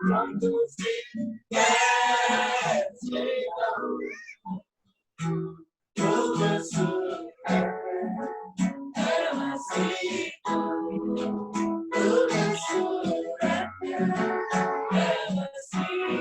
Come to see, yes, we go to see, and I see, go to see, and I see.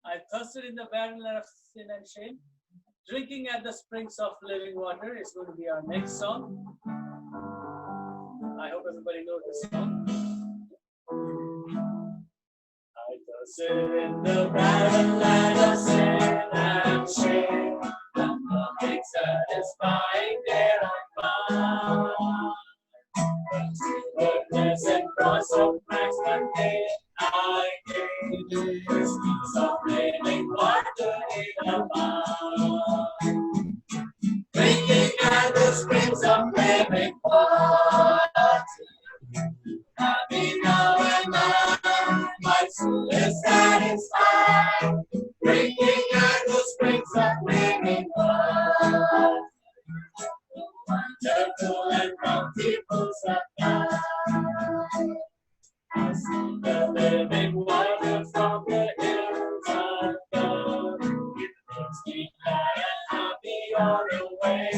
I thirsted in the barren land of sin and shame. Drinking at the springs of living water is going to be our next song. I hope everybody knows this song. I thirsted in the barren land of sin and shame. And nothing satisfying there I found. Goodness and cross of Christ one day I came to the streets of living water in a bound. Drinking at the springs of living water, happy now and then, my soul is satisfied. Drinking at the springs of living water, wonderful and bountiful supply. I see the living water from the hills of God. It makes me glad and happy all the way.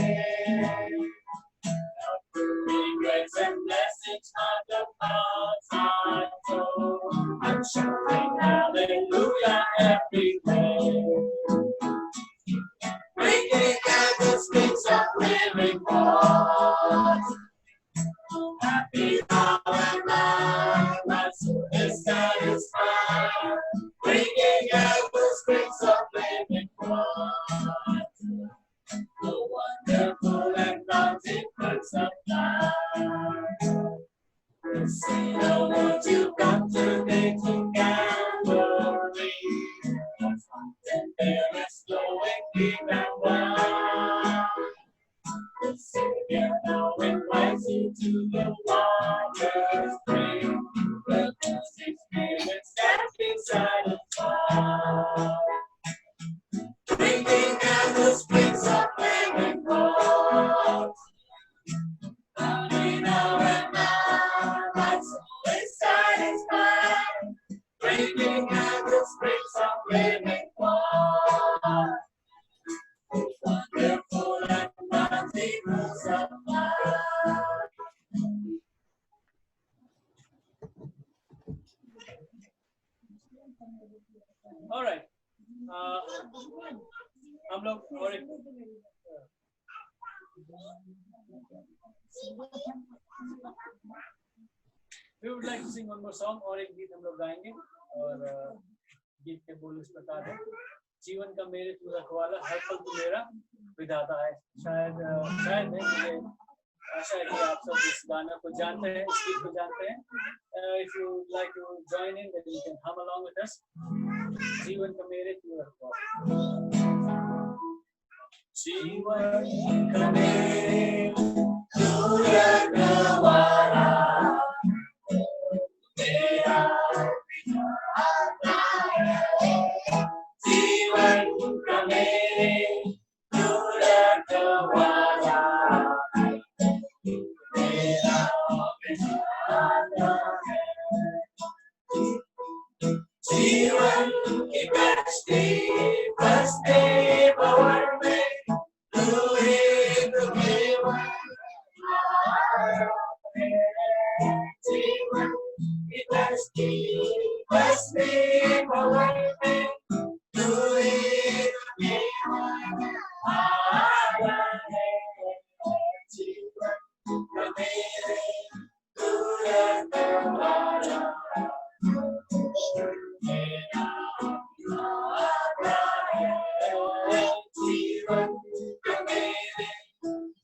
Now through grace and blessings on the paths I go. I'm shouting hallelujah every day. Drinking at the springs of living water. Happy now and then, my soul is satisfied. Drinking at the springs of living water. The wonderful and bountiful supply. See the word you got today to Calvary. The fountain there is flowing deep and wide. The Savior now invites you to the water's spring. The thirsty spirits that be satisfied. Drinking at the springs of living water. Happy now and then, my soul is satisfied. Drinking at the springs of living water. Wonderful and bountiful supply. All right. हम लोग और एक We would like to sing one more song, और एक गीत हम लोग गाएंगे, और गीत के बोल इस प्रकार है। जीवन का मेरे तू रखवाला, हर पल तू मेरा विधाता है। शायद नहीं, मुझे आशा है कि आप सब इस गाना को जानते हैं, इस गीत को जानते हैं। If you would like to join in, then you can hum along with us. जीवन का मेरे तू रखवाला, जीवन का मेरे तू रखवाला, मेरा जीवन का मेरे तू रखवाला, मेरा विधाता है। जीवन की कश्ती बसते भंवर में तू एक केवल जीवन की कश्ती बसते भंवर में तू एक केवल आया है। जीवन का मेरे तू रखवाला, मेरा विधाता है। जीवन का मेरे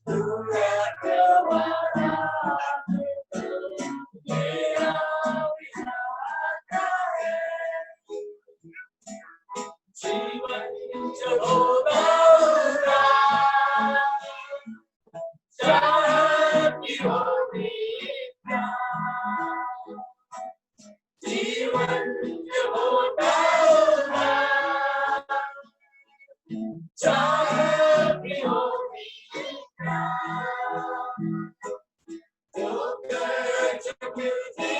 तू रखवाला, मेरा विधाता है। जीवन जब होगा चाहत की होगी क्या, जीवन जब होगा चाहत की होगी क्या, जो कर्ज मिलते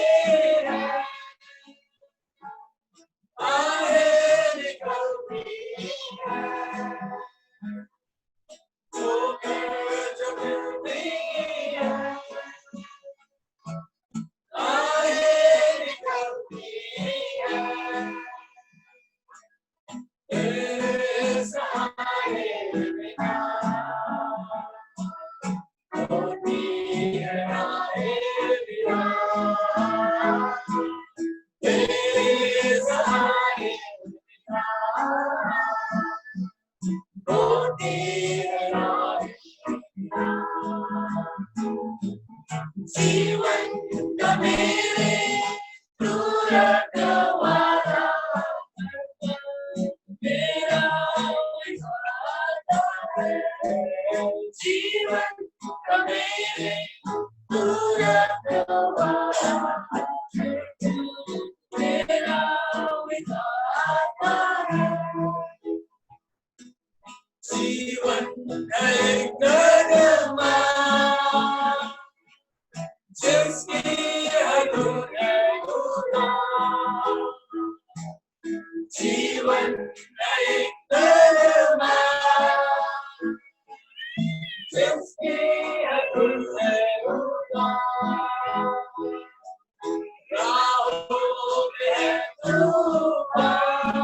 हैं आए निकलती है, जो कर्ज मिलती है आए निकलती है। तेरे सहारे बिना होती है राहें बिना, तेरे सहारे बिना होती है राहें बिना। जीवन का मेरे तू रखवाला, मेरा विधाता है। जीवन का मेरे तू रखवाला, मेरा विधाता है। जीवन है कदमा जिसकी हदूद है खुदा, जीवन एक कदमा जिसकी हदूद है खुदा। राहों में है तूफान,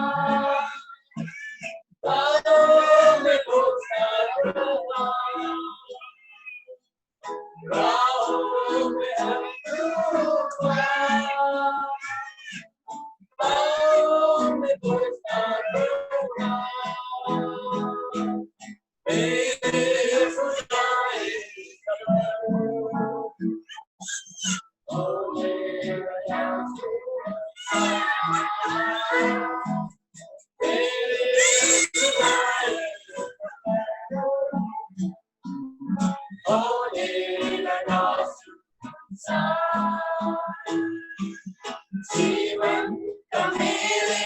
बादलों में घुसा तूफान, राहों में है तूफान, बादलों में घुसा तूफान। मेरे खुदाए ओ मेरा यीशु, मेरे खुदाए ओ मेरा यीशु, जीवन का मेरे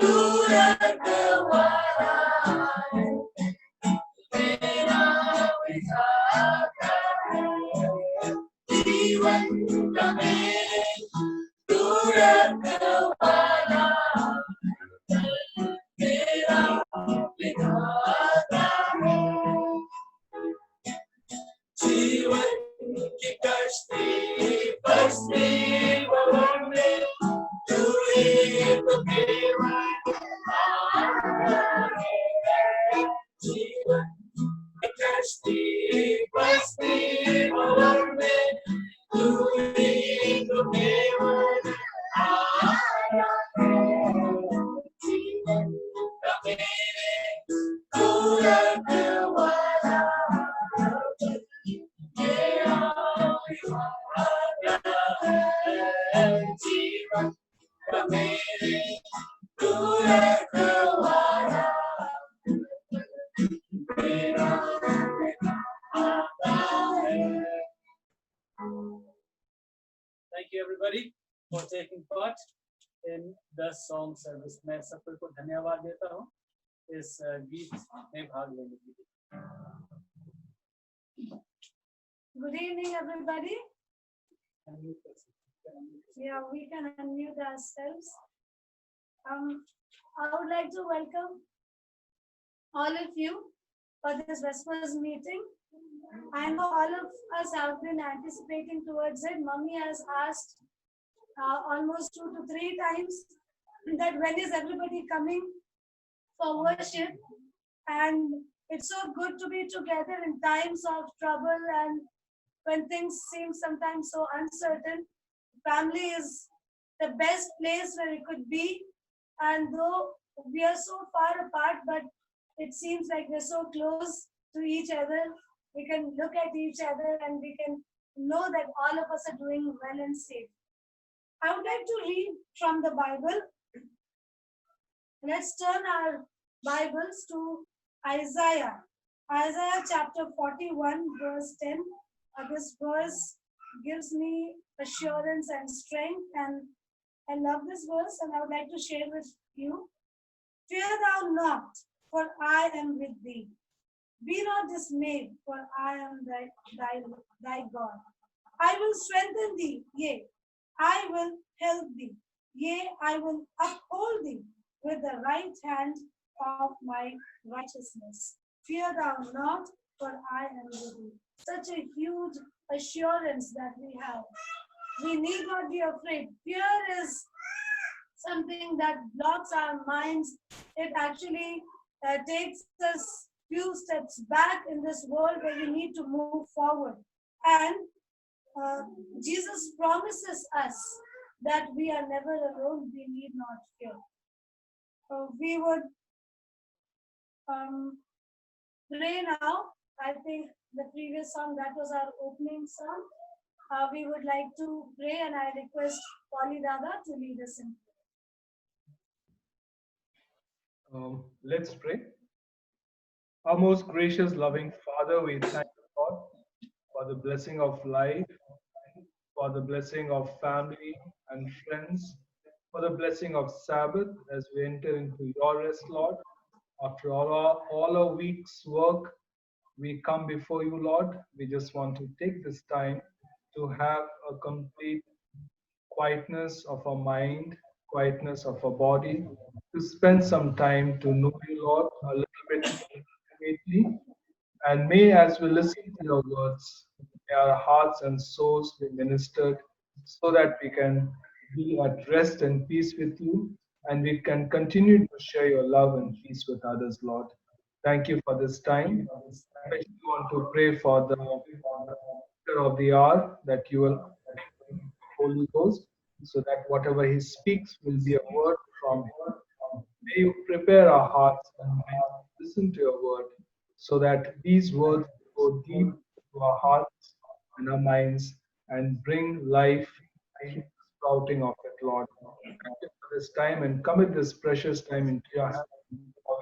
तू रखवाला, मेरा विधाता है। जीवन का मेरे तू रखवाला, मेरा विधाता है। जीवन की कश्ती बसती भंवर में तू एक केवल आया है। जीवन की कश्ती बसती भंवर में you everybody for taking part in the song service. मैं सब को धन्यवाद देता हूँ इस गीत में भाग लेने के लिए. Good evening, everybody. Yeah, we can unmute ourselves. I would like to welcome all of you for this Vespers meeting. I know all of us have been anticipating towards it. Mummy has asked almost 2 to 3 times that when is everybody coming for worship, and it's so good to be together in times of trouble and when things seem sometimes so uncertain. Family is the best place where it could be, and though we are so far apart, but it seems like we're so close to each other. We can look at each other and we can know that all of us are doing well and safe. I would like to read from the Bible. Let's turn our Bibles to Isaiah. Isaiah chapter 41, verse 10. This verse gives me assurance and strength, and I love this verse, and I would like to share with you. Fear thou not, for I am with thee. Be not dismayed, for I am thy God. I will strengthen thee, yea, I will help thee, yea, I will uphold thee with the right hand of my righteousness. Fear thou not, for I am with thee. Such a huge assurance that we have. We need not be afraid. Fear is something that blocks our minds. It actually takes us few steps back in this world where we need to move forward. And Jesus promises us that we are never alone. We need not fear. We would pray now. I think the previous song, that was our opening song. We would like to pray, and I request Polly Dada to lead us in prayer. Let's pray. Our most gracious, loving Father, we thank you, God, for the blessing of life, for the blessing of family and friends, for the blessing of Sabbath as we enter into your rest, Lord. After all our week's work, we come before you, Lord. We just want to take this time to have a complete quietness of our mind, quietness of our body, to spend some time to know you, Lord, a little bit intimately. And may, as we listen to your words, may our hearts and souls be ministered so that we can be at rest and peace with you, and we can continue to share your love and peace with others, Lord. Thank you for this time. Especially want to pray for the leader of the hour, that you will Holy Ghost, so that whatever he speaks will be a word from him. May you prepare our hearts and minds to listen to your word, so that these words go deep to our hearts and our minds and bring life and sprouting of it, Lord. Thank you for this time, and commit this precious time into your hands.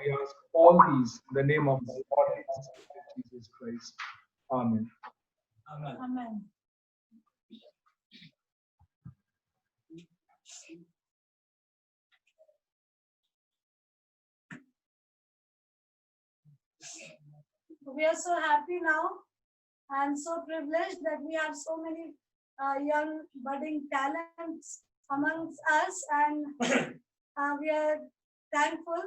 We ask all these in the name of the Lord and Savior Jesus Christ. Amen. Amen. Amen. We are so happy now and so privileged that we have so many young budding talents amongst us, and we are thankful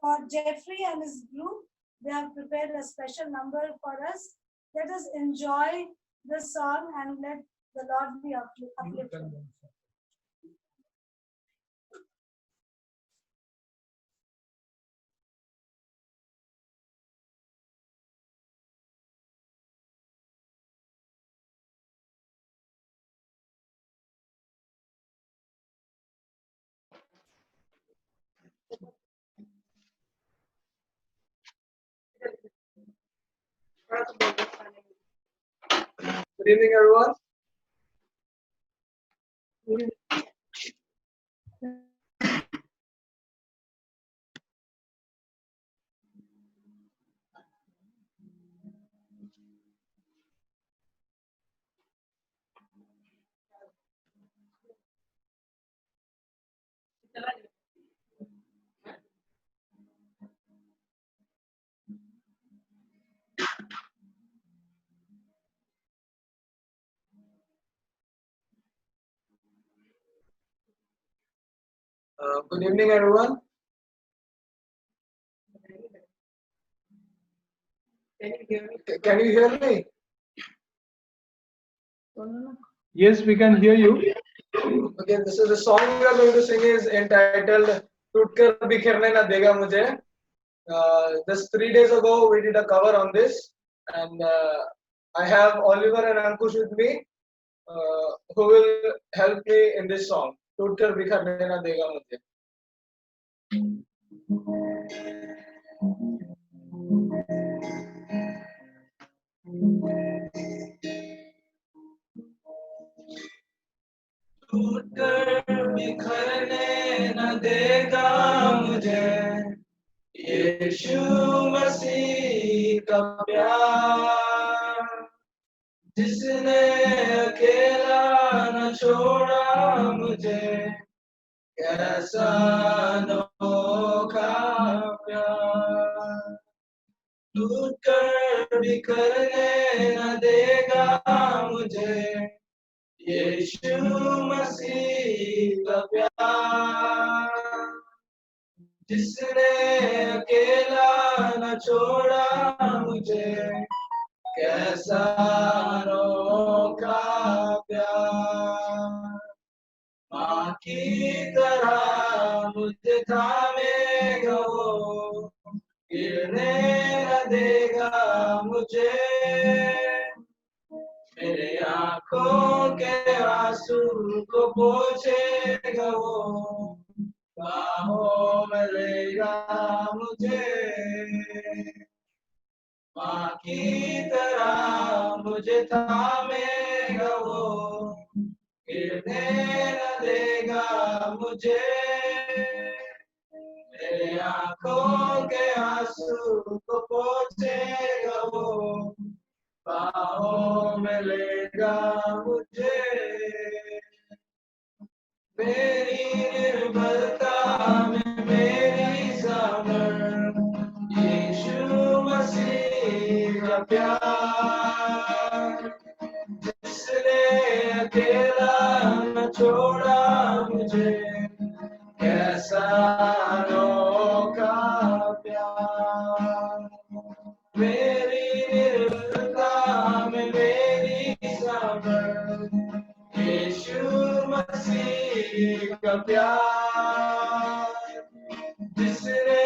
for Jeffrey and his group. They have prepared a special number for us. Let us enjoy the song and let the Lord be uplifted. Good evening, everyone. Good evening, everyone. Can you hear me? Yes, we can hear you. Okay, this is the song we are going to sing is entitled "Tutkar Bikherne Na Dega Mujhe." Just 3 days ago, we did a cover on this, and I have Oliver and Ankush with me, who will help me in this song. "Tutkar Bikherne Na Dega Mujhe." टूटकर बिखरने न देगा मुझे यीशु मसीह का प्यार जिसने अकेला न छोड़ा मुझे कैसा अनोखा प्यार टूटकर बिखरने न देगा मुझे यीशु मसीह का प्यार जिसने अकेला न छोड़ा मुझे कैसा अनोखा प्यार माँ की तरह मुझे थामेगा वो गिरने न देगा मुझे मेरे आंखों के आंसू को पोंछेगा वो बाहों में लेगा मुझे माँ की तरह मुझे थामेगा वो गिरने न देगा मुझे मेरे आंखों के आंसू को पोंछेगा वो बाहों में लेगा मुझे मेरी निर्बलता में मेरी सामर्थ यीशु मसीह का प्यार जिसने अकेला न छोड़ा मुझे कैसा अनोखा प्यार मेरी निर्बलता में मेरी सामर्थ यीशु मसीह का प्यार जिसने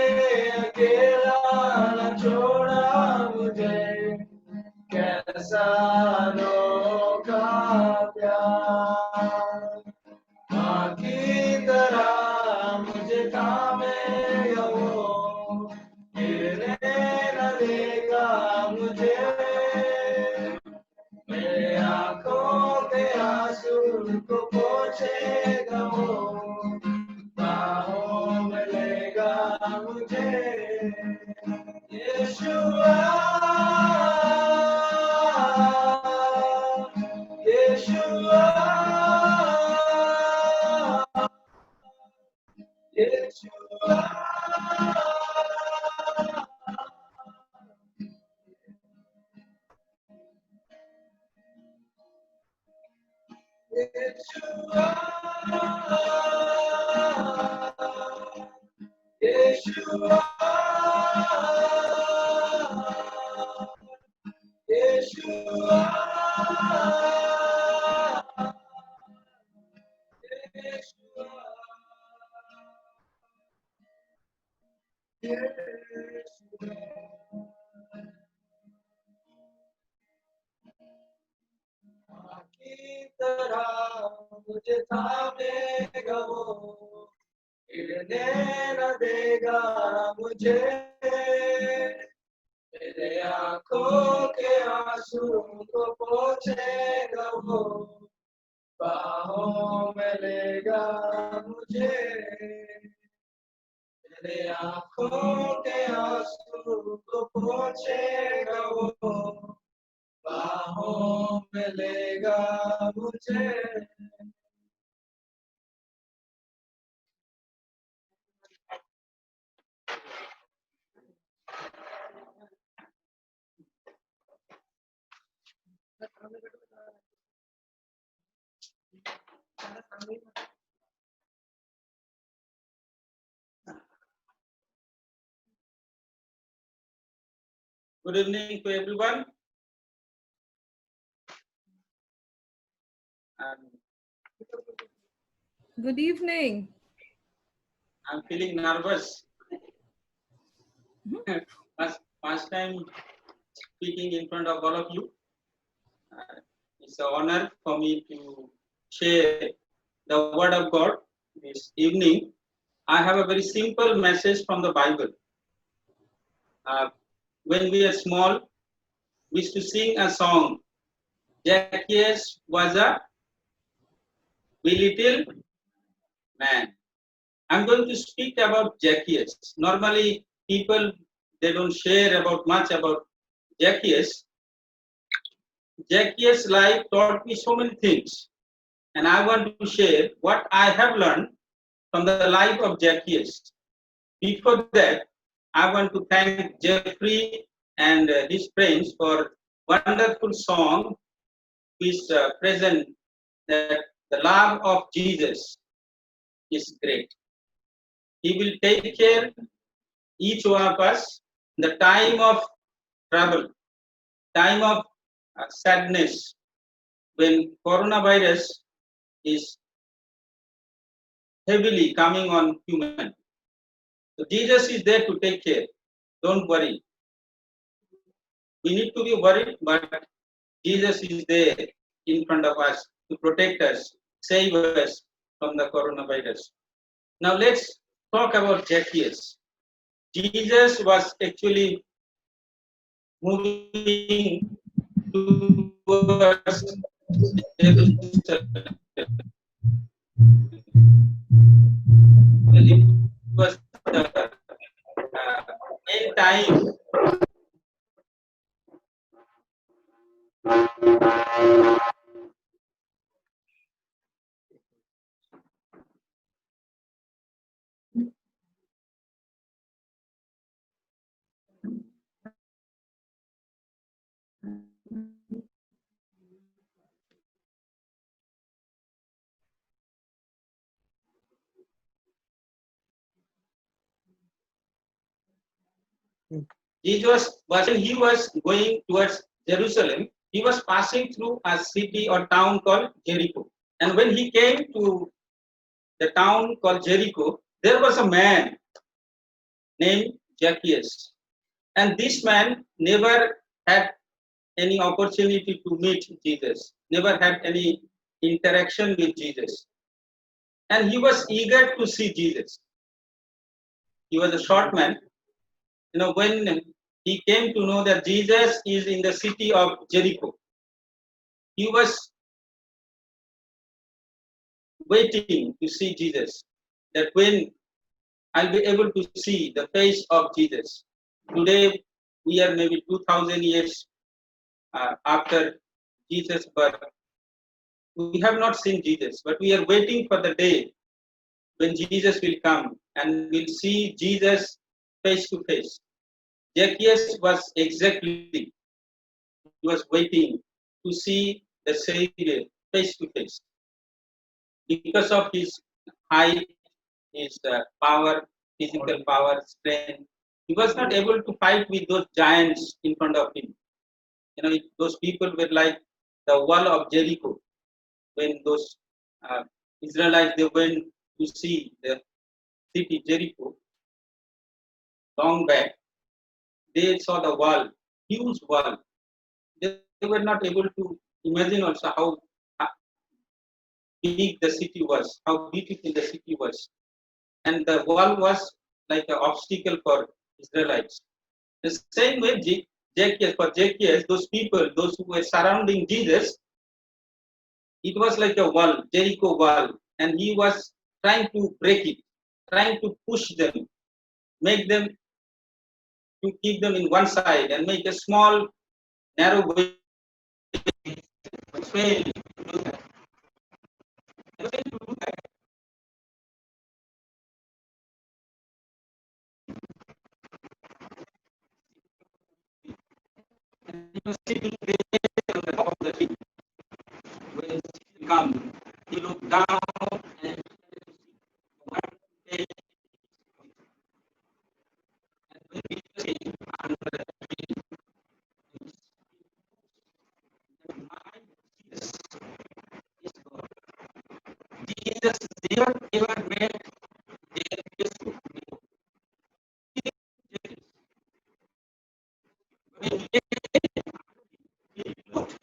अकेला न छोड़ा मुझे कैसा अनोखा प्यार माँ की तरह मुझे थामेगा वो गिरने न देगा मुझे मेरे आंखों के आंसू को पोंछेगा वो बाहों में लेगा मुझे यीशुआ यीशुआ यीशुआ Yeshua, Yeshua, Yeshua, की तरह मुझे थामेगा वो गिरने न देगा मुझे मेरे आंखों के आंसू को पोंछेगा वो बाहों में लेगा मुझे मेरे आंखों के आंसू को पोंछेगा वो बाहों में लेगा मुझे Good evening to everyone. Good evening. I'm feeling nervous. First time speaking in front of all of you. It's an honor for me to share the word of God this evening. I have a very simple message from the Bible. When we are small, we used to sing a song. Zacchaeus was a wee little man. I'm going to speak about Zacchaeus. Normally, people they don't share about much about Zacchaeus. Zacchaeus' life taught me so many things, and I want to share what I have learned from the life of Zacchaeus. Before that, I want to thank Jeffrey and his friends for wonderful song which present that the love of Jesus is great. He will take care each one of us in the time of trouble, time of sadness, when coronavirus is heavily coming on human. So Jesus is there to take care. Don't worry. We need to be worried, but Jesus is there in front of us to protect us, save us from the coronavirus. Now let's talk about Zacchaeus. Jesus was actually moving towards Jerusalem. Well, it was the end time. Jesus was when he was going towards Jerusalem, he was passing through a city or town called Jericho. And when he came to the town called Jericho, there was a man named Zacchaeus. And this man never had any opportunity to meet Jesus, never had any interaction with Jesus. And he was eager to see Jesus. He was a short man. When he came to know that Jesus is in the city of Jericho, he was waiting to see Jesus. That when I'll be able to see the face of Jesus. Today, we are maybe 2000 years after Jesus' birth. We have not seen Jesus, but we are waiting for the day when Jesus will come and we'll see Jesus face to face. Zacchaeus was exactly, he was waiting to see the Savior face to face. Because of his height, his power, physical power, strength, he was not able to fight with those giants in front of him. Those people were like the wall of Jericho. When those Israelites they went to see the city Jericho long back, they saw the wall, huge wall. They were not able to imagine also how big the city was, how beautiful the city was. And the wall was like an obstacle for Israelites. The same way Zacchaeus, those people, those who were surrounding Jesus, it was like a wall, Jericho wall, and he was trying to break it, trying to push them, make them to keep them in one side and make a small, narrow way. He was sitting there on the top of the tree. When he come, he looked down and one day, and when he came under the tree, Jesus never ever made Zacchaeus to be when he looked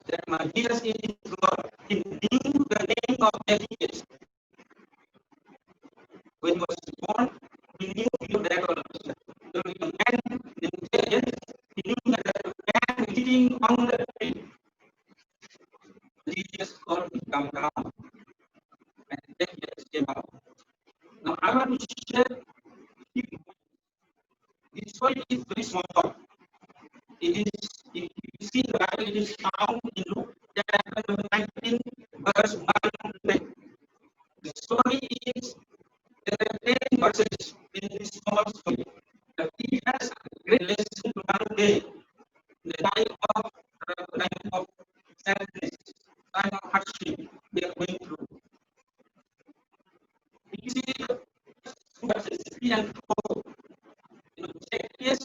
that Jesus is God, he knew the name of Zacchaeus. When he was born, he knew that also. So the man named Zacchaeus, he knew that the man sitting on the tree. Jesus called him come down, and Zacchaeus came out. Now I want to share this story is very small. It is, if you see the Bible, it is found in Luke chapter 19, verse 1 to 10. The story is, there are 10 verses in this small story. But it has a great lesson to one day, the time of sadness, time of hardship we are going through. You see, verses 3 and 4, Zacchaeus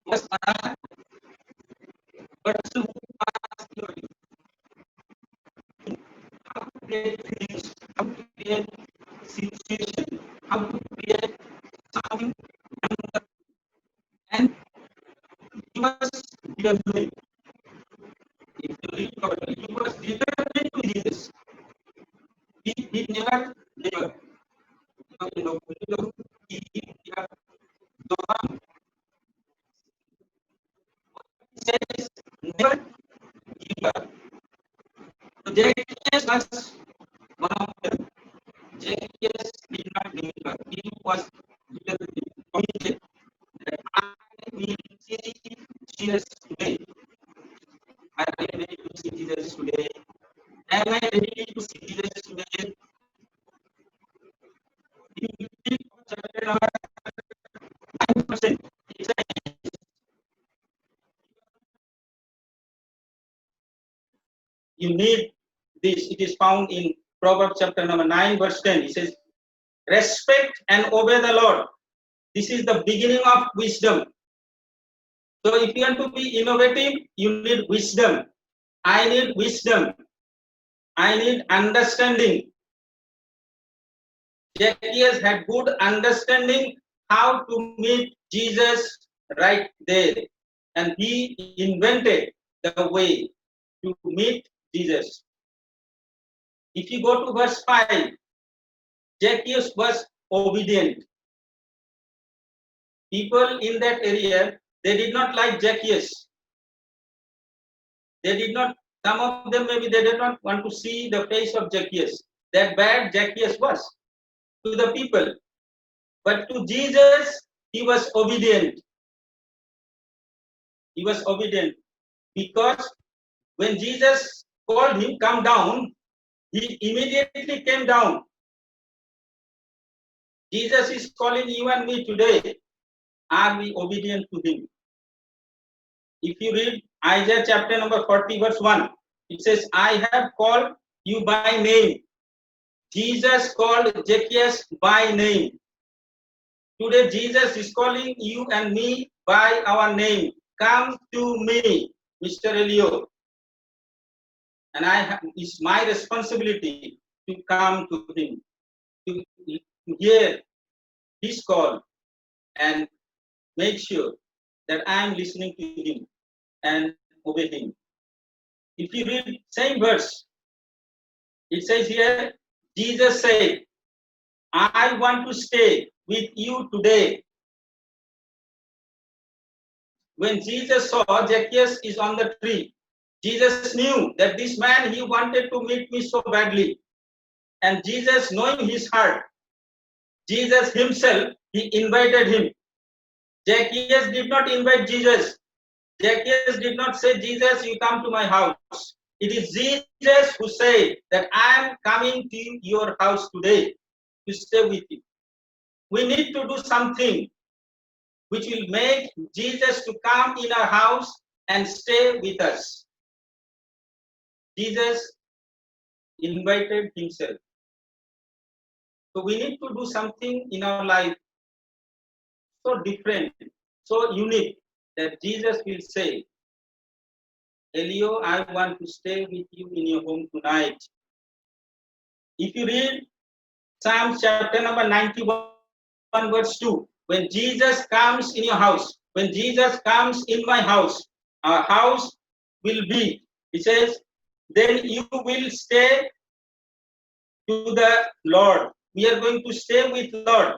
was a person who was theory, how to create things, how to create situation, how to create something, and he was determined. If you read properly, he was determined to Jesus. He never gave up. He says never give up. So Zacchaeus was one of them. Zacchaeus did not give up. He was committed that I will see Jesus today. Are you ready to see Jesus today? Am I ready to see Jesus today? In chapter number 9%, it says, you need this. It is found in Proverbs chapter number 9, verse 10. It says, respect and obey the Lord. This is the beginning of wisdom. So if you want to be innovative, you need wisdom. I need wisdom. I need understanding. Zacchaeus had good understanding how to meet Jesus right there. And he invented the way to meet Jesus. If you go to verse 5, Zacchaeus was obedient. People in that area, they did not like Zacchaeus. They did not, some of them maybe they did not want to see the face of Zacchaeus. That bad Zacchaeus was to the people. But to Jesus, he was obedient. He was obedient because when Jesus called him, come down, he immediately came down. Jesus is calling you and me today. Are we obedient to him? If you read Isaiah chapter number 40, verse 1, it says, I have called you by name. Jesus called Zacchaeus by name. Today, Jesus is calling you and me by our name. Come to me, Mr. Elio. And it's my responsibility to come to him, to hear his call and make sure that I am listening to him and obey him. If you read same verse, it says here, Jesus said, I want to stay with you today. When Jesus saw Zacchaeus is on the tree, Jesus knew that this man, he wanted to meet me so badly. And Jesus, knowing his heart, Jesus himself, he invited him. Zacchaeus did not invite Jesus. Zacchaeus did not say, Jesus, you come to my house. It is Jesus who said that I am coming to your house today to stay with you. We need to do something which will make Jesus to come in our house and stay with us. Jesus invited himself. So we need to do something in our life so different, so unique, that Jesus will say, Elio, I want to stay with you in your home tonight. If you read Psalm chapter number 91, verse 2, when Jesus comes in your house, when Jesus comes in my house, our house will be, he says, then you will stay to the Lord. We are going to stay with Lord.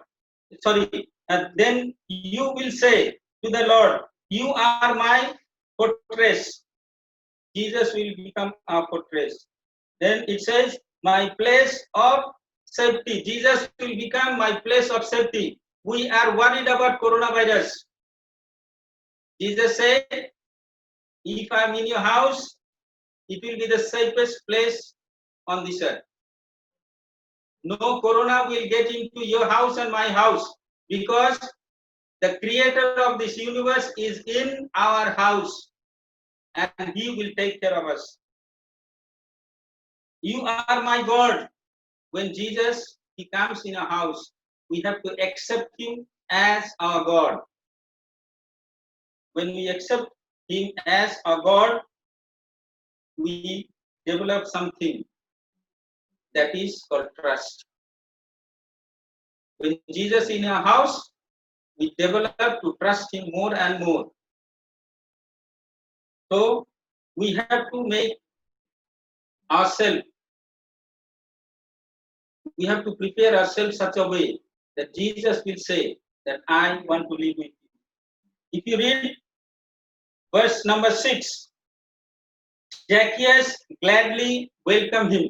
Sorry, and then you will say to the Lord, you are my fortress. Jesus will become our fortress. Then it says, my place of safety. Jesus will become my place of safety. We are worried about coronavirus. Jesus said, if I'm in your house, it will be the safest place on this earth. No corona will get into your house and my house, because the creator of this universe is in our house and he will take care of us. You are my God. When Jesus, he comes in our house, we have to accept him as our God. When we accept him as our God, we develop something that is called trust. When Jesus is in our house, we develop to trust him more and more. So we have to make ourselves, we have to prepare ourselves such a way that Jesus will say that I want to live with you. If you read verse number 6, Zacchaeus gladly welcomed him.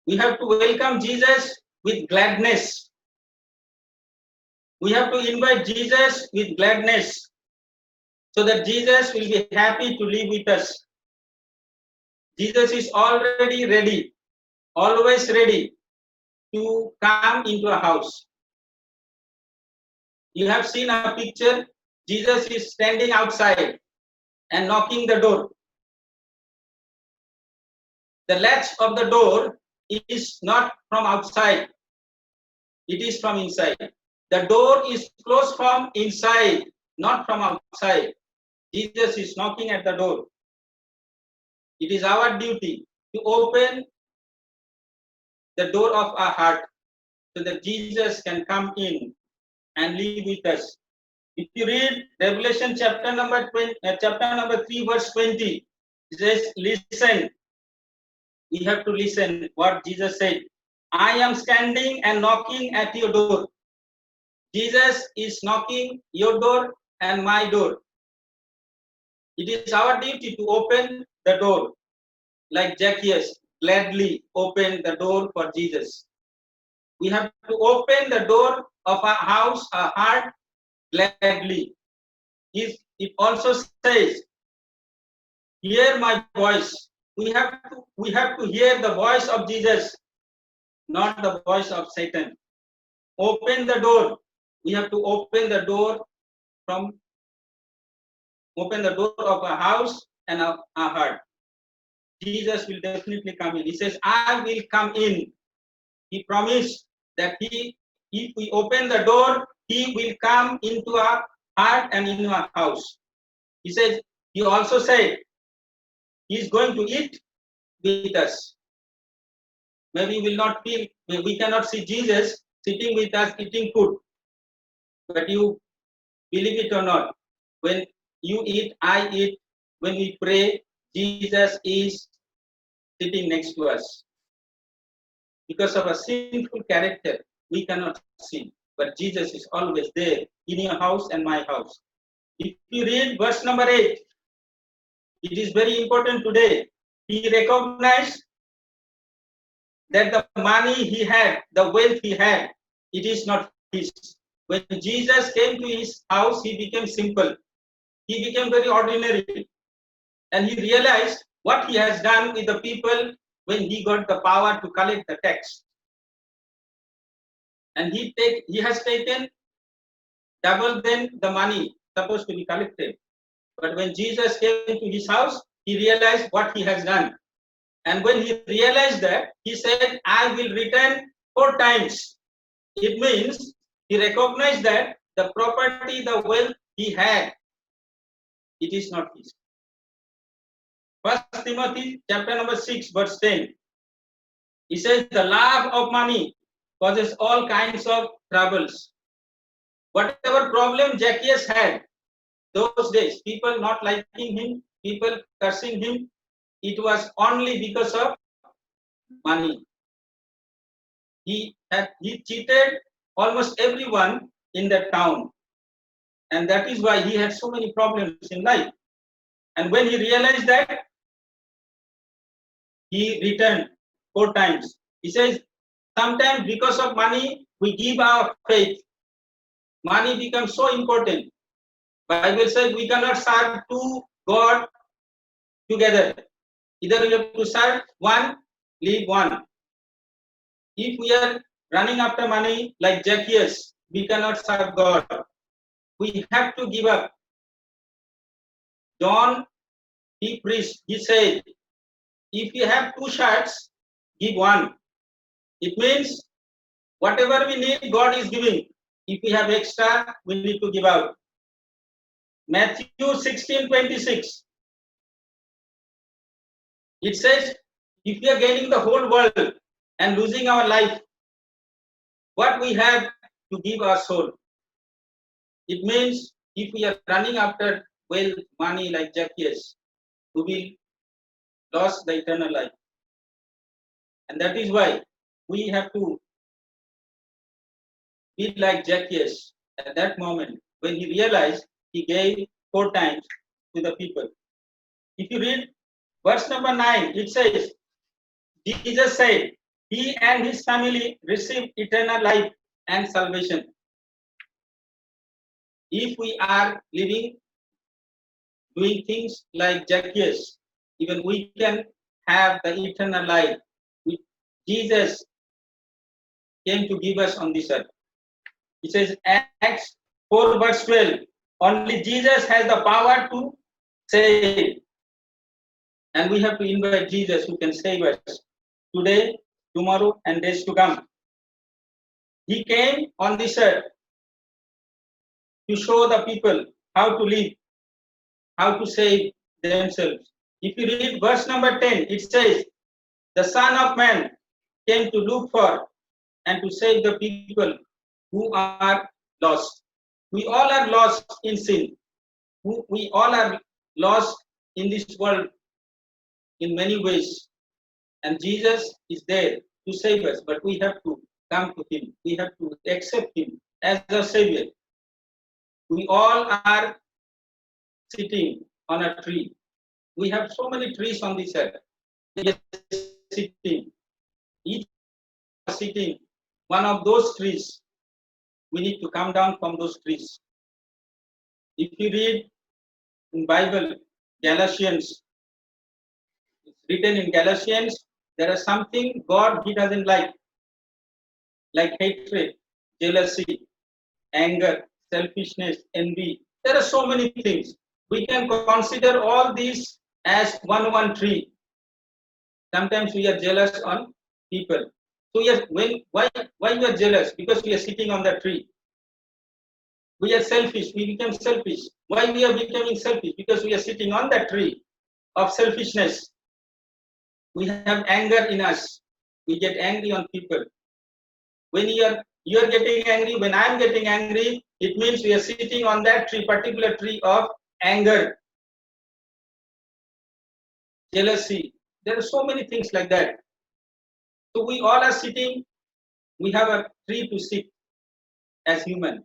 We have to welcome Jesus with gladness. We have to invite Jesus with gladness, so that Jesus will be happy to live with us. Jesus is already ready, always ready to come into a house. You have seen a picture, Jesus is standing outside and knocking the door. The latch of the door is not from outside, it is from inside. The door is closed from inside, not from outside. Jesus is knocking at the door. It is our duty to open the door of our heart so that Jesus can come in and live with us. If you read Revelation chapter number 3, verse 20, it says, listen. We have to listen what Jesus said. I am standing and knocking at your door. Jesus is knocking your door and my door. It is our duty to open the door, like Zacchaeus gladly opened the door for Jesus. We have to open the door of our house, our heart, gladly. It also says, hear my voice. We have to hear the voice of Jesus, not the voice of Satan. Open the door. We have to open the door of our house and our heart. Jesus will definitely come in. He says, I will come in. He promised that if we open the door, he will come into our heart and into our house. He says, he also said, he is going to eat with us. Maybe we cannot see Jesus sitting with us eating food. But you believe it or not, when you eat, I eat, when we pray, Jesus is sitting next to us. Because of a sinful character, we cannot see. But Jesus is always there in your house and my house. If you read verse number 8, it is very important today. He recognized that the money he had, the wealth he had, it is not his. When Jesus came to his house, he became simple. He became very ordinary. And he realized what he has done with the people when he got the power to collect the tax. And he has taken double than the money supposed to be collected. But when Jesus came to his house, he realized what he has done. And when he realized that, he said, I will return 4 times. It means he recognized that the property, the wealth he had, it is not his. First Timothy chapter number 6, verse 10. He says, the love of money causes all kinds of troubles. Whatever problem Zacchaeus had those days, people not liking him, people cursing him, it was only because of money. He cheated almost everyone in that town. And that is why he had so many problems in life. And when he realized that, he returned 4 times. He says, sometimes because of money, we give our faith. Money becomes so important. Bible says we cannot serve 2 God together. Either we have to serve one, leave one. If we are running after money like Zacchaeus, we cannot serve God. We have to give up. John, he preached, he said, if you have 2 shirts, give one. It means whatever we need, God is giving. If we have extra, we need to give out. Matthew 16:26. It says, if we are gaining the whole world and losing our life, what we have to give our soul? It means if we are running after wealth, money like Zacchaeus, we will lose the eternal life. And that is why we have to be like Zacchaeus at that moment. When he realized, he gave 4 times to the people. If you read verse number 9, it says, Jesus said, he and his family received eternal life and salvation. If we are living, doing things like Zacchaeus, even we can have the eternal life which Jesus came to give us on this earth. It says, Acts 4 verse 12, only Jesus has the power to save. And we have to invite Jesus who can save us today, tomorrow, and days to come. He came on this earth to show the people how to live, how to save themselves. If you read verse number 10, it says, the Son of Man came to look for and to save the people who are lost. We all are lost in sin. We all are lost in this world in many ways. And Jesus is there to save us, but we have to come to him. We have to accept him as our Savior. We all are sitting on a tree. We have so many trees on this earth. We are sitting. Each sitting one of those trees. We need to come down from those trees. If you read in Bible, Galatians, it's written in Galatians, there is something God he doesn't like hatred, jealousy, anger, selfishness, envy. There are so many things. We can consider all these as one tree. Sometimes we are jealous on people. So yes, why we are jealous? Because we are sitting on that tree. We are selfish. We become selfish. Why we are becoming selfish? Because we are sitting on that tree of selfishness. We have anger in us. We get angry on people. When you are getting angry, when I am getting angry, it means we are sitting on that tree, particular tree of anger, jealousy. There are so many things like that. So we all are sitting. We have a tree to sit as human.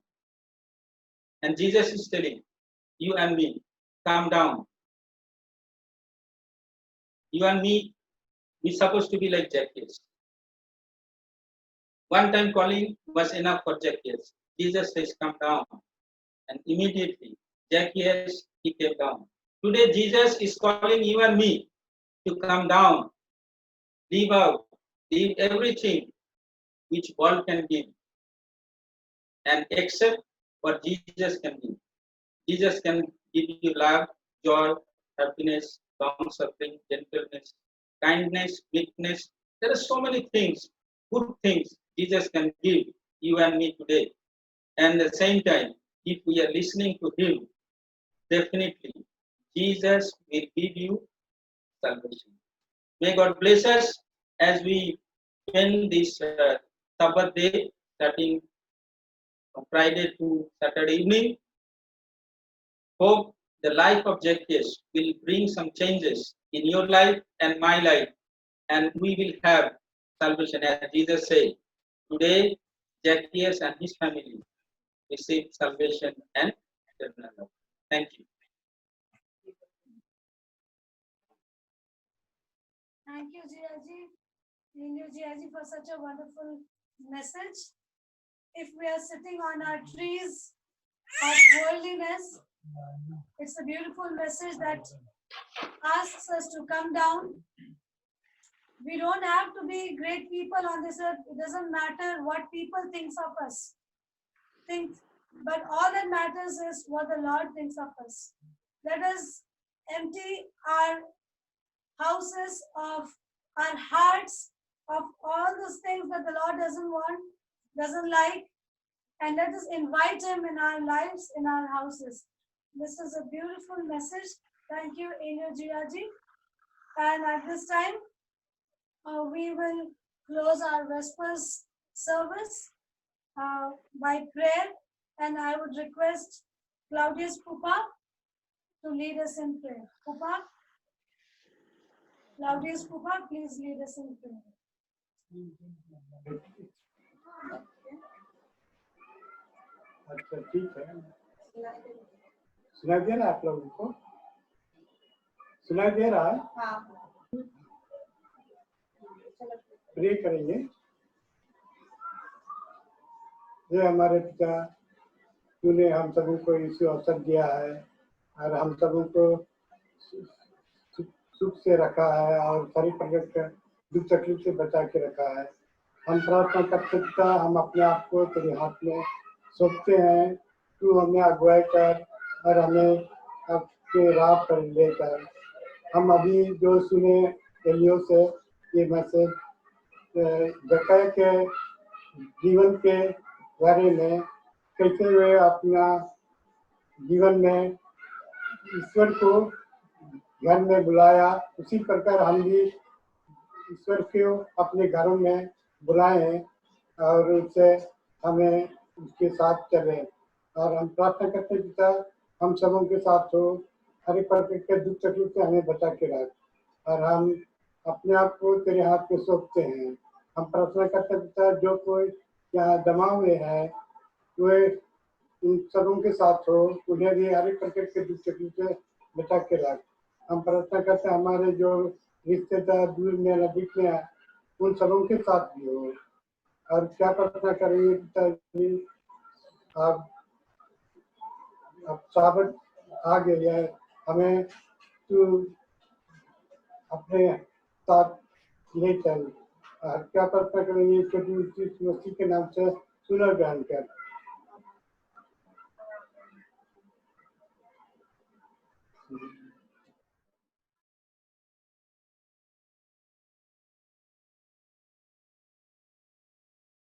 And Jesus is telling you and me, calm down. You and me, we're supposed to be like Zacchaeus. One time calling was enough for Zacchaeus. Jesus says, come down. And immediately, Zacchaeus, he came down. Today, Jesus is calling you and me to come down, leave out, leave everything which world can give, and accept what Jesus can give. Jesus can give you love, joy, happiness, long suffering, gentleness, kindness, meekness. There are so many things, good things Jesus can give you and me today. And at the same time, if we are listening to him, definitely Jesus will give you salvation. May God bless us as we spend this Sabbath day, starting from Friday to Saturday evening. Hope the life of Zacchaeus will bring some changes in your life and my life, and we will have salvation. As Jesus said, today Zacchaeus and his family received salvation and eternal life. Thank you. Thank you, Jiaji, for such a wonderful message. If we are sitting on our trees of worldliness, it's a beautiful message that asks us to come down. We don't have to be great people on this earth. It doesn't matter what people think of us. But all that matters is what the Lord thinks of us. Let us empty our houses of our hearts of all those things that the Lord doesn't want, doesn't like, and let us invite Him in our lives, in our houses. This is a beautiful message. Thank you, Enyo Jiaji. And at this time, we will close our Vespers service by prayer, and I would request Claudius Pupa to lead us in prayer. Pupa? Claudius Pupa, please lead us in prayer. अच्छा ठीक है, सुनाई दे रहा है आप लोगों को? सुनाई दे रहा है? प्रे करेंगे। ये हमारे पिता, तूने हम सबों को इसी अवसर दिया है और हम सबों को सुख से रखा है और सारी प्रकार का दुख तकलीफ से बचा के रखा है। हम प्रार्थना करते पिता, हम अपने आप को तेरे हाथ में सौंपते हैं। तू हमें अगुवाई कर और हमें आपके राह पर लेकर। हम अभी जो सुने एलियो से ये मैसेज ज़क्कैया के जीवन के बारे में, कैसे वे अपना जीवन में ईश्वर को घर में बुलाया, उसी प्रकार हम भी ईश्वर को अपने घरों में बुलाएं और उससे हमें उसके साथ चलें। और हम प्रार्थना करते पिता, हम सबों के साथ हो, हर एक प्रकार के दुख तकलीफ से हमें बचा के रख, और हम अपने आप को तेरे हाथ में सौंपते हैं। हम प्रार्थना करते पिता, जो कोई यहाँ जमा हुए हैं वे उन सबों के साथ हो, उन्हें भी हर एक प्रकार के दुख तकलीफ से बचा के रख। हम प्रार्थना करते हैं हमारे जो रिश्तेदार दूर में नजदीक में है, उन सबों के साथ भी हो। और क्या प्रार्थना करेंगे पिताजी, अब साबत आ गई है, हमें तू अपने साथ ले चल। क्या प्रार्थना करेंगे छोटी मसीह के नाम से सुना ग्रहण कर।